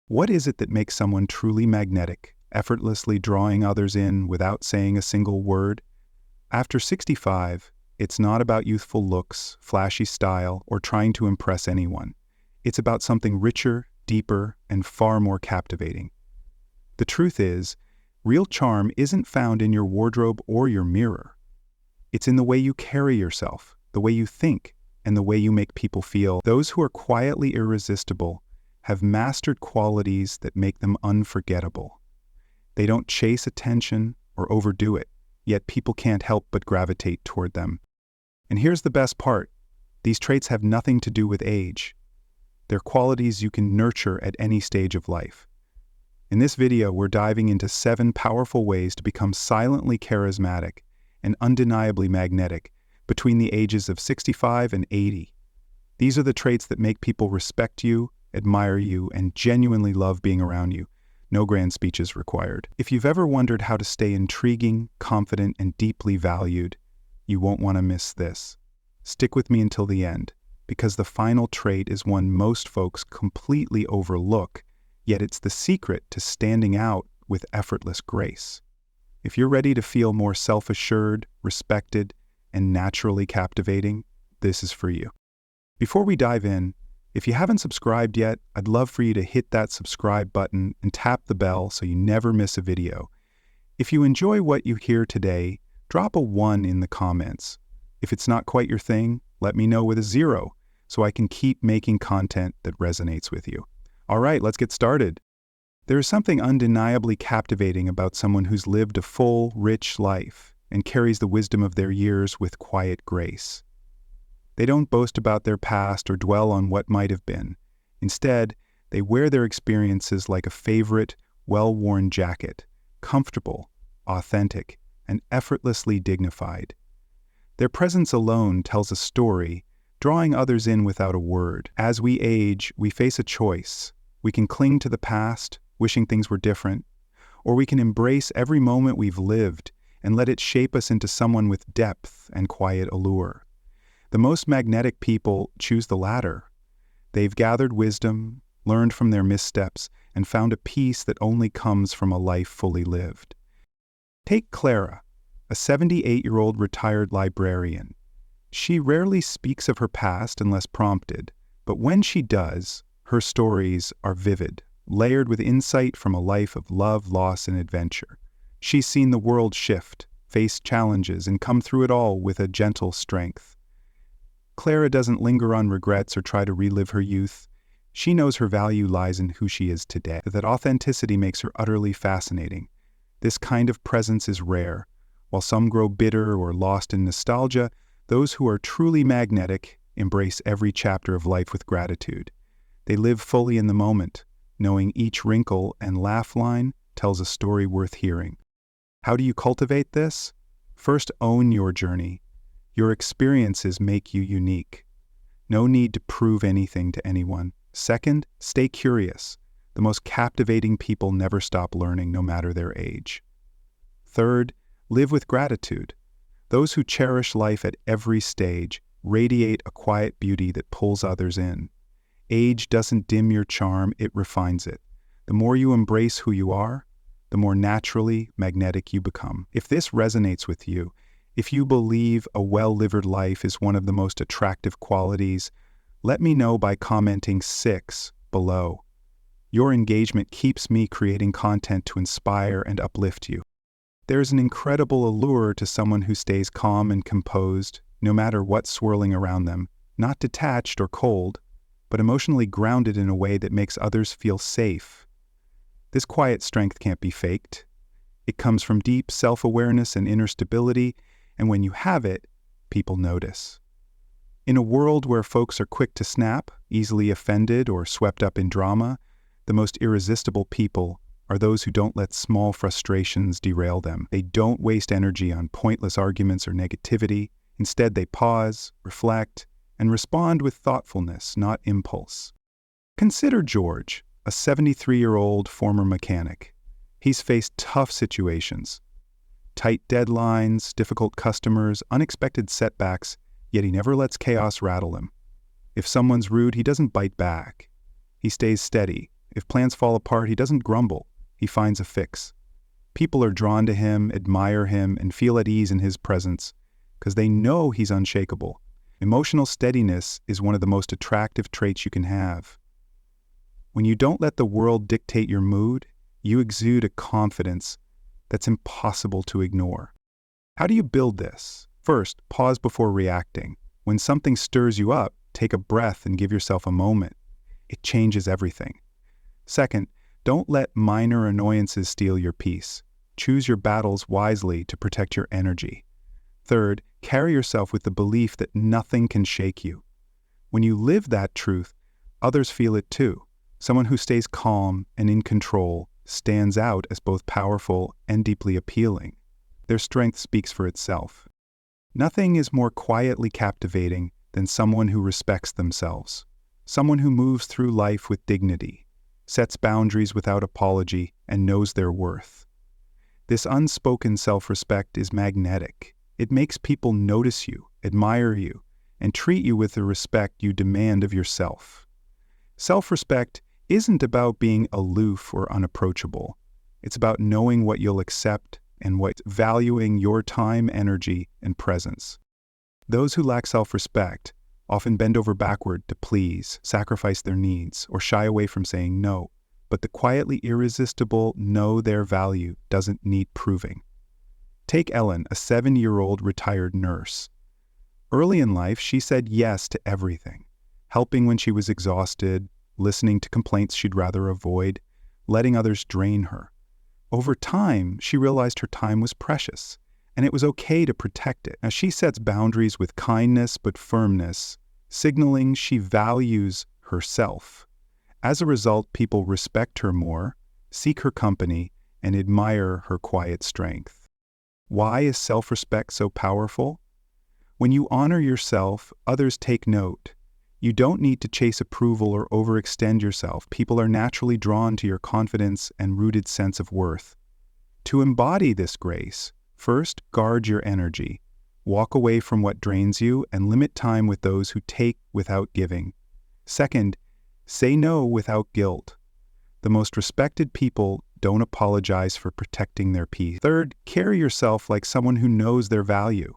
What is it that makes someone truly magnetic, effortlessly drawing others in without saying a single word? After 65, it's not about youthful looks, flashy style, or trying to impress anyone. It's about something richer, deeper, and far more captivating. The truth is, real charm isn't found in your wardrobe or your mirror. It's in the way you carry yourself, the way you think, and the way you make people feel. Those who are quietly irresistible have mastered qualities that make them unforgettable. They don't chase attention or overdo it, yet people can't help but gravitate toward them. And here's the best part. These traits have nothing to do with age. They're qualities you can nurture at any stage of life. In this video, we're diving into 7 powerful ways to become silently charismatic and undeniably magnetic between the ages of 65 and 80. These are the traits that make people respect you, admire you, and genuinely love being around you. No grand speeches required. If you've ever wondered how to stay intriguing, confident, and deeply valued, you won't want to miss this. Stick with me until the end, because the final trait is one most folks completely overlook, yet it's the secret to standing out with effortless grace. If you're ready to feel more self-assured, respected, and naturally captivating, this is for you. Before we dive in, if you haven't subscribed yet, I'd love for you to hit that subscribe button and tap the bell so you never miss a video. If you enjoy what you hear today, drop a 1 in the comments. If it's not quite your thing, let me know with a 0 so I can keep making content that resonates with you. All right, let's get started. There is something undeniably captivating about someone who's lived a full, rich life and carries the wisdom of their years with quiet grace. They don't boast about their past or dwell on what might have been. Instead, they wear their experiences like a favorite, well-worn jacket, comfortable, authentic, and effortlessly dignified. Their presence alone tells a story, drawing others in without a word. As we age, we face a choice. We can cling to the past, wishing things were different, or we can embrace every moment we've lived and let it shape us into someone with depth and quiet allure. The most magnetic people choose the latter. They've gathered wisdom, learned from their missteps, and found a peace that only comes from a life fully lived. Take Clara, a 78-year-old retired librarian. She rarely speaks of her past unless prompted, but when she does, her stories are vivid, layered with insight from a life of love, loss, and adventure. She's seen the world shift, faced challenges, and come through it all with a gentle strength. Clara doesn't linger on regrets or try to relive her youth. She knows her value lies in who she is today, that authenticity makes her utterly fascinating. This kind of presence is rare. While some grow bitter or lost in nostalgia, those who are truly magnetic embrace every chapter of life with gratitude. They live fully in the moment, knowing each wrinkle and laugh line tells a story worth hearing. How do you cultivate this? First, own your journey. Your experiences make you unique. No need to prove anything to anyone. Second, stay curious. The most captivating people never stop learning, no matter their age. Third, live with gratitude. Those who cherish life at every stage radiate a quiet beauty that pulls others in. Age doesn't dim your charm, it refines it. The more you embrace who you are, the more naturally magnetic you become. If this resonates with you, if you believe a well-lived life is one of the most attractive qualities, let me know by commenting 6 below. Your engagement keeps me creating content to inspire and uplift you. There's an incredible allure to someone who stays calm and composed, no matter what's swirling around them, not detached or cold, but emotionally grounded in a way that makes others feel safe. This quiet strength can't be faked. It comes from deep self-awareness and inner stability, and when you have it, people notice. In a world where folks are quick to snap, easily offended, or swept up in drama, the most irresistible people are those who don't let small frustrations derail them. They don't waste energy on pointless arguments or negativity. Instead, they pause, reflect, and respond with thoughtfulness, not impulse. Consider George, a 73-year-old former mechanic. He's faced tough situations. Tight deadlines, difficult customers, unexpected setbacks, yet he never lets chaos rattle him. If someone's rude, he doesn't bite back. He stays steady, If plans fall apart, he doesn't grumble. He finds a fix. People are drawn to him, admire him, and feel at ease in his presence because they know he's unshakable. Emotional steadiness is one of the most attractive traits you can have. When you don't let the world dictate your mood, you exude a confidence that's impossible to ignore. How do you build this? First, pause before reacting. When something stirs you up, take a breath and give yourself a moment. It changes everything. Second, don't let minor annoyances steal your peace. Choose your battles wisely to protect your energy. Third, carry yourself with the belief that nothing can shake you. When you live that truth, others feel it too. Someone who stays calm and in control stands out as both powerful and deeply appealing. Their strength speaks for itself. Nothing is more quietly captivating than someone who respects themselves. Someone who moves through life with dignity, sets boundaries without apology, and knows their worth. This unspoken self-respect is magnetic. It makes people notice you, admire you, and treat you with the respect you demand of yourself. Self-respect isn't about being aloof or unapproachable. It's about knowing what you'll accept and valuing your time, energy, and presence. Those who lack self-respect often bend over backward to please, sacrifice their needs, or shy away from saying no. But the quietly irresistible know their value doesn't need proving. Take Ellen, a 7-year-old retired nurse. Early in life, she said yes to everything, helping when she was exhausted, listening to complaints she'd rather avoid, letting others drain her. Over time, she realized her time was precious, and it was okay to protect it. Now, she sets boundaries with kindness but firmness, signaling she values herself. As a result, people respect her more, seek her company, and admire her quiet strength. Why is self-respect so powerful? When you honor yourself, others take note. You don't need to chase approval or overextend yourself. People are naturally drawn to your confidence and rooted sense of worth. To embody this grace, first, guard your energy. Walk away from what drains you and limit time with those who take without giving. Second, say no without guilt. The most respected people don't apologize for protecting their peace. Third, carry yourself like someone who knows their value.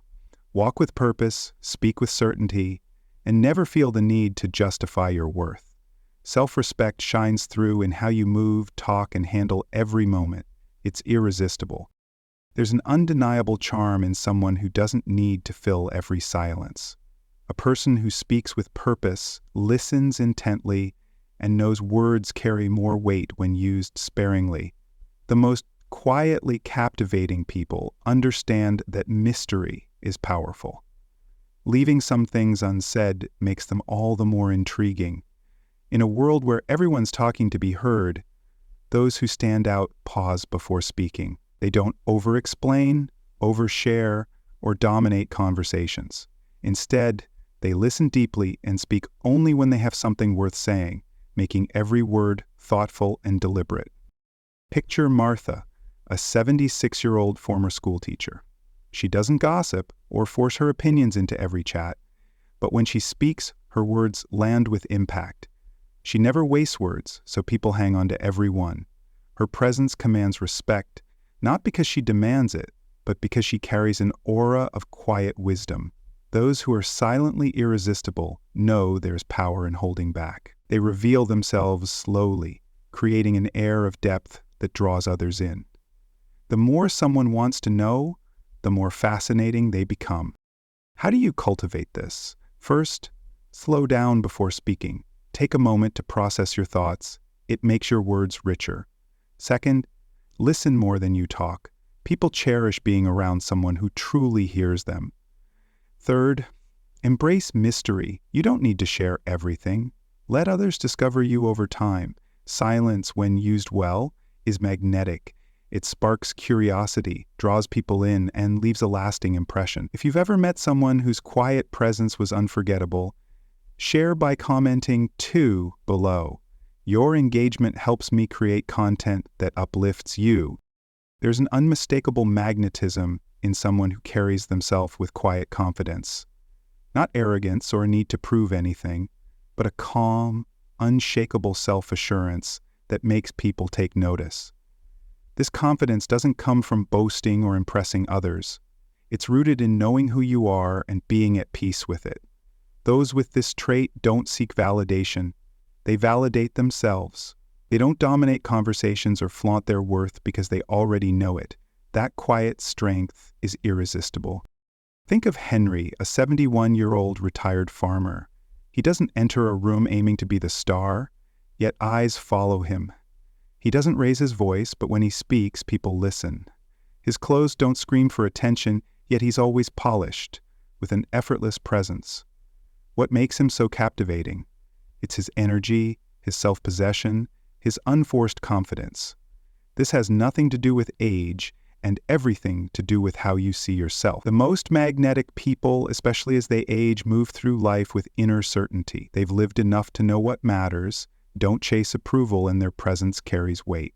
Walk with purpose, speak with certainty, and never feel the need to justify your worth. Self-respect shines through in how you move, talk, and handle every moment. It's irresistible. There's an undeniable charm in someone who doesn't need to fill every silence. A person who speaks with purpose, listens intently, and knows words carry more weight when used sparingly. The most quietly captivating people understand that mystery is powerful. Leaving some things unsaid makes them all the more intriguing. In a world where everyone's talking to be heard, those who stand out pause before speaking. They don't over-explain, overshare, or dominate conversations. Instead, they listen deeply and speak only when they have something worth saying, making every word thoughtful and deliberate. Picture Martha, a 76-year-old former schoolteacher. She doesn't gossip or force her opinions into every chat, but when she speaks, her words land with impact. She never wastes words, so people hang on to every one. Her presence commands respect, not because she demands it, but because she carries an aura of quiet wisdom. Those who are silently irresistible know there's power in holding back. They reveal themselves slowly, creating an air of depth that draws others in. The more someone wants to know, the more fascinating they become. How do you cultivate this? First, slow down before speaking. Take a moment to process your thoughts. It makes your words richer. Second, listen more than you talk. People cherish being around someone who truly hears them. Third, embrace mystery. You don't need to share everything. Let others discover you over time. Silence, when used well, is magnetic. It sparks curiosity, draws people in, and leaves a lasting impression. If you've ever met someone whose quiet presence was unforgettable, share by commenting 2 below. Your engagement helps me create content that uplifts you. There's an unmistakable magnetism in someone who carries themselves with quiet confidence. Not arrogance or a need to prove anything, but a calm, unshakable self-assurance that makes people take notice. This confidence doesn't come from boasting or impressing others. It's rooted in knowing who you are and being at peace with it. Those with this trait don't seek validation. They validate themselves. They don't dominate conversations or flaunt their worth because they already know it. That quiet strength is irresistible. Think of Henry, a 71-year-old retired farmer. He doesn't enter a room aiming to be the star, yet eyes follow him. He doesn't raise his voice, but when he speaks, people listen. His clothes don't scream for attention, yet he's always polished, with an effortless presence. What makes him so captivating? It's his energy, his self-possession, his unforced confidence. This has nothing to do with age and everything to do with how you see yourself. The most magnetic people, especially as they age, move through life with inner certainty. They've lived enough to know what matters, don't chase approval, and their presence carries weight.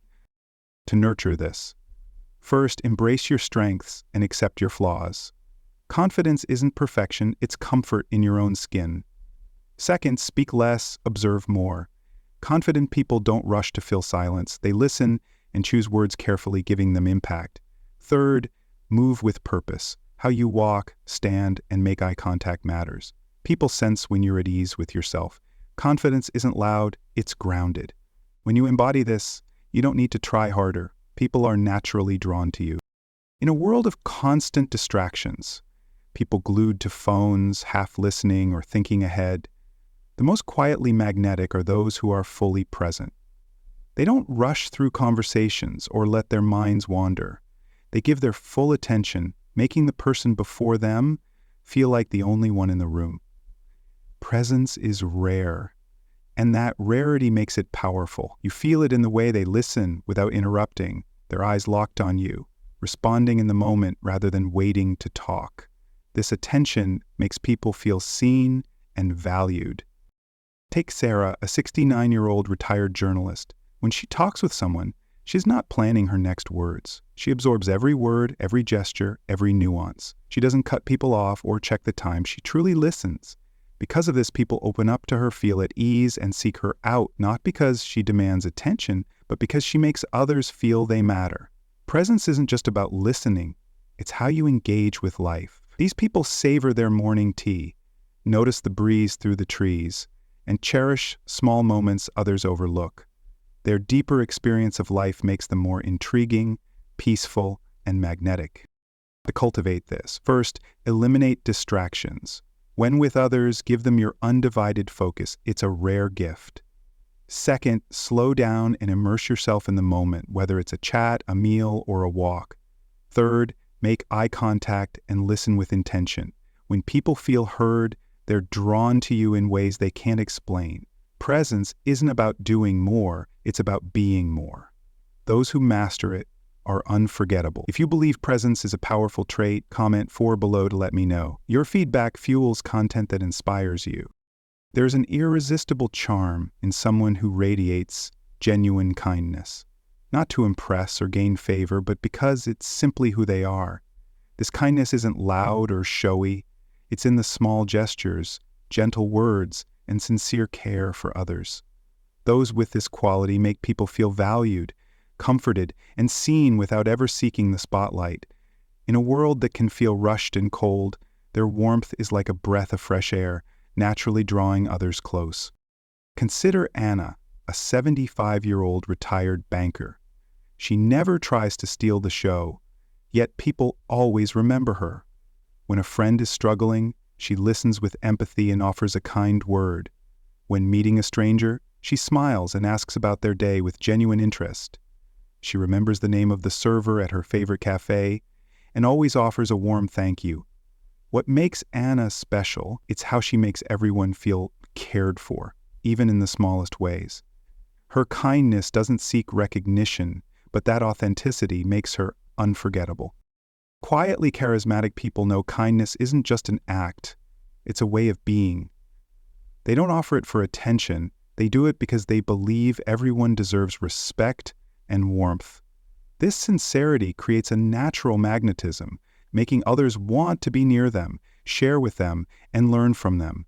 To nurture this, first, embrace your strengths and accept your flaws. Confidence isn't perfection, it's comfort in your own skin. Second, speak less, observe more. Confident people don't rush to fill silence. They listen and choose words carefully, giving them impact. Third, move with purpose. How you walk, stand, and make eye contact matters. People sense when you're at ease with yourself. Confidence isn't loud, it's grounded. When you embody this, you don't need to try harder. People are naturally drawn to you. In a world of constant distractions, people glued to phones, half listening or thinking ahead, the most quietly magnetic are those who are fully present. They don't rush through conversations or let their minds wander. They give their full attention, making the person before them feel like the only one in the room. Presence is rare, and that rarity makes it powerful. You feel it in the way they listen without interrupting, their eyes locked on you, responding in the moment rather than waiting to talk. This attention makes people feel seen and valued. Take Sarah, a 69-year-old retired journalist. When she talks with someone, she's not planning her next words. She absorbs every word, every gesture, every nuance. She doesn't cut people off or check the time. She truly listens. Because of this, people open up to her, feel at ease, and seek her out, not because she demands attention, but because she makes others feel they matter. Presence isn't just about listening. It's how you engage with life. These people savor their morning tea, notice the breeze through the trees, and cherish small moments others overlook. Their deeper experience of life makes them more intriguing, peaceful, and magnetic. To cultivate this, first, eliminate distractions. When with others, give them your undivided focus. It's a rare gift. Second, slow down and immerse yourself in the moment, whether it's a chat, a meal, or a walk. Third, make eye contact and listen with intention. When people feel heard, they're drawn to you in ways they can't explain. Presence isn't about doing more, it's about being more. Those who master it are unforgettable. If you believe presence is a powerful trait, comment 4 below to let me know. Your feedback fuels content that inspires you. There's an irresistible charm in someone who radiates genuine kindness. Not to impress or gain favor, but because it's simply who they are. This kindness isn't loud or showy. It's in the small gestures, gentle words, and sincere care for others. Those with this quality make people feel valued, comforted, and seen without ever seeking the spotlight. In a world that can feel rushed and cold, their warmth is like a breath of fresh air, naturally drawing others close. Consider Anna, a 75-year-old retired banker. She never tries to steal the show, yet people always remember her. When a friend is struggling, she listens with empathy and offers a kind word. When meeting a stranger, she smiles and asks about their day with genuine interest. She remembers the name of the server at her favorite cafe and always offers a warm thank you. What makes Anna special, it's how she makes everyone feel cared for, even in the smallest ways. Her kindness doesn't seek recognition, but that authenticity makes her unforgettable. Quietly charismatic people know kindness isn't just an act, it's a way of being. They don't offer it for attention, they do it because they believe everyone deserves respect and warmth. This sincerity creates a natural magnetism, making others want to be near them, share with them, and learn from them.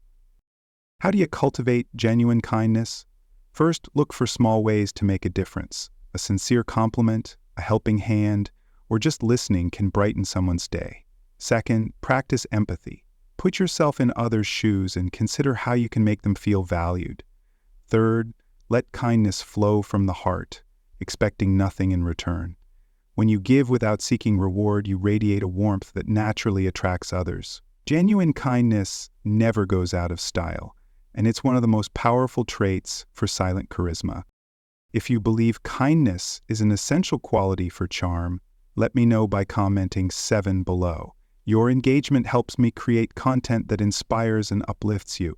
How do you cultivate genuine kindness? First, look for small ways to make a difference. A sincere compliment, a helping hand, or just listening can brighten someone's day. Second, practice empathy. Put yourself in others' shoes and consider how you can make them feel valued. Third, let kindness flow from the heart, expecting nothing in return. When you give without seeking reward, you radiate a warmth that naturally attracts others. Genuine kindness never goes out of style, and it's one of the most powerful traits for silent charisma. If you believe kindness is an essential quality for charm, let me know by commenting 7 below. Your engagement helps me create content that inspires and uplifts you.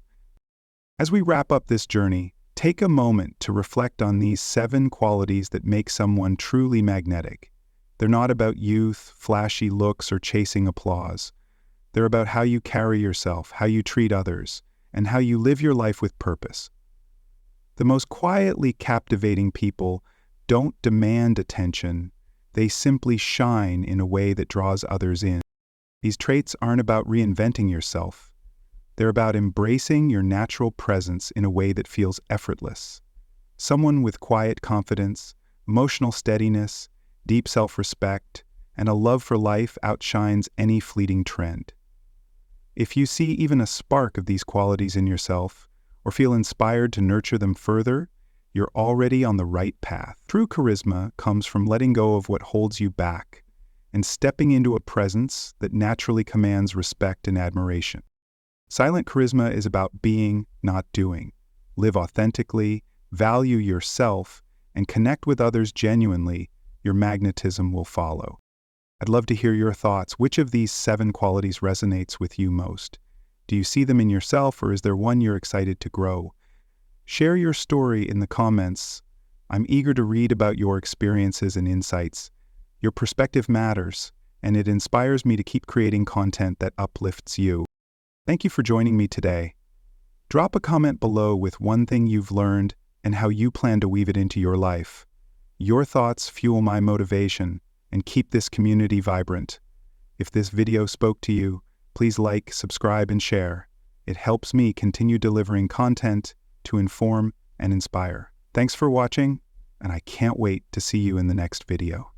As we wrap up this journey, take a moment to reflect on these 7 qualities that make someone truly magnetic. They're not about youth, flashy looks, or chasing applause. They're about how you carry yourself, how you treat others, and how you live your life with purpose. The most quietly captivating people don't demand attention. They simply shine in a way that draws others in. These traits aren't about reinventing yourself. They're about embracing your natural presence in a way that feels effortless. Someone with quiet confidence, emotional steadiness, deep self-respect, and a love for life outshines any fleeting trend. If you see even a spark of these qualities in yourself, or feel inspired to nurture them further, you're already on the right path. True charisma comes from letting go of what holds you back and stepping into a presence that naturally commands respect and admiration. Silent charisma is about being, not doing. Live authentically, value yourself, and connect with others genuinely. Your magnetism will follow. I'd love to hear your thoughts. Which of these 7 qualities resonates with you most? Do you see them in yourself, or is there one you're excited to grow? Share your story in the comments. I'm eager to read about your experiences and insights. Your perspective matters, and it inspires me to keep creating content that uplifts you. Thank you for joining me today. Drop a comment below with one thing you've learned and how you plan to weave it into your life. Your thoughts fuel my motivation and keep this community vibrant. If this video spoke to you, please like, subscribe, and share. It helps me continue delivering content to inform and inspire. Thanks for watching, and I can't wait to see you in the next video.